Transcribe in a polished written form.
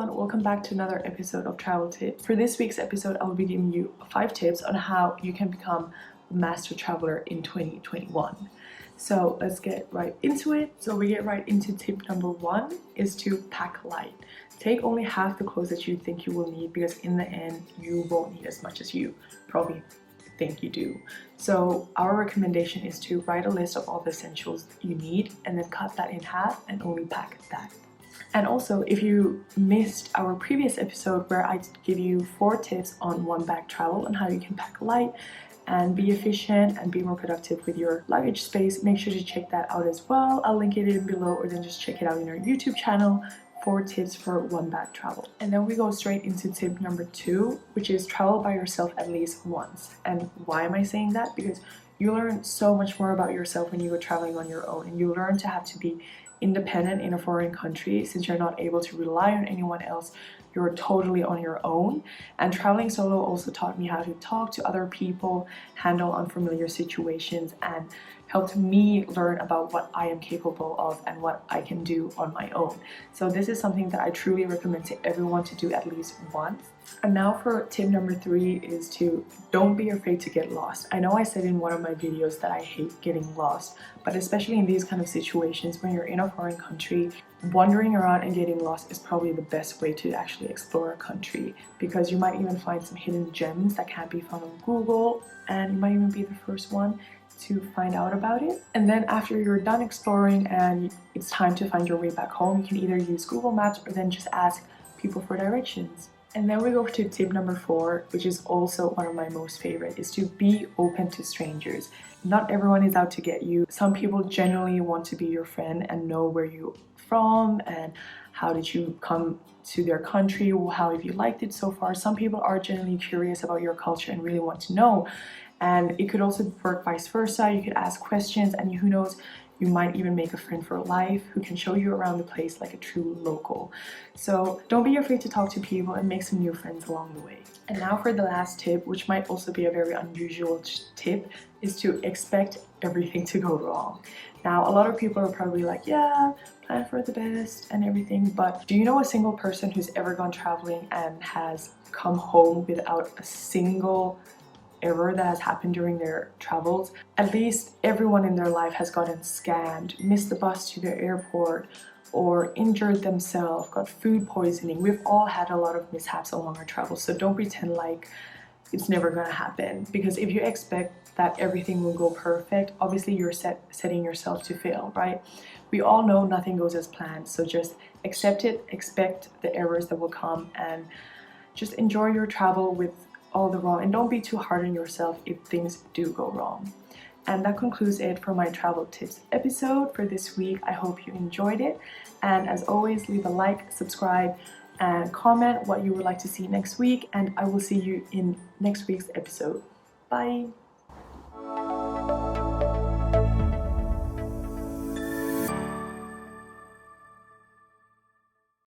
everyone, welcome back to another episode of Travel Tips. For this week's episode, I will be giving you 5 tips on how you can become a master traveler in 2021. So let's get right into it. So we get right into tip number 1 is to pack light. Take only half the clothes that you think you will need, because in the end you won't need as much as you probably think you do. So our recommendation is to write a list of all the essentials you need and then cut that in half and only pack that. And also, if you missed our previous episode where I give you 4 tips on one bag travel and how you can pack light and be efficient and be more productive with your luggage space, make sure to check that out as well. I'll link it in below, or then just check it out in our YouTube channel. 4 tips for one bag travel. And then we go straight into tip number 2, which is travel by yourself at least once. And why am I saying that? Because you learn so much more about yourself when you go traveling on your own, and you learn to have to be independent in a foreign country. Since you're not able to rely on anyone else, you're totally on your own. And traveling solo also taught me how to talk to other people, handle unfamiliar situations, and helped me learn about what I am capable of and what I can do on my own. So this is something that I truly recommend to everyone to do at least once. And now for tip number 3 is to don't be afraid to get lost. I know I said in one of my videos that I hate getting lost, but especially in these kind of situations when you're in a foreign country, wandering around and getting lost is probably the best way to actually explore a country, because you might even find some hidden gems that can't be found on Google, and you might even be the first one to find out about it. And then after you're done exploring and it's time to find your way back home, you can either use Google Maps or then just ask people for directions. And then we go to tip number 4, which is also one of my most favorite, is to be open to strangers. Not everyone is out to get you. Some people genuinely want to be your friend and know where you're from and how did you come to their country, how have you liked it so far. Some people are genuinely curious about your culture and really want to know. And it could also work vice versa. You could ask questions, and who knows, you might even make a friend for life who can show you around the place like a true local. So don't be afraid to talk to people and make some new friends along the way. And now for the last tip, which might also be a very unusual tip, is to expect everything to go wrong. Now, a lot of people are probably like, yeah, plan for the best and everything, but do you know a single person who's ever gone traveling and has come home without a single error that has happened during their travels? At least everyone in their life has gotten scammed, missed the bus to their airport, or injured themselves, got food poisoning. We've all had a lot of mishaps along our travels, so don't pretend like it's never gonna happen, because if you expect that everything will go perfect, obviously you're setting yourself to fail, right? We all know nothing goes as planned, so just accept it, expect the errors that will come, and just enjoy your travel with all the wrong, and don't be too hard on yourself if things do go wrong. And that concludes it for my travel tips episode for this week. I hope you enjoyed it, and as always, leave a like, subscribe, and comment what you would like to see next week, and I will see you in next week's episode. Bye.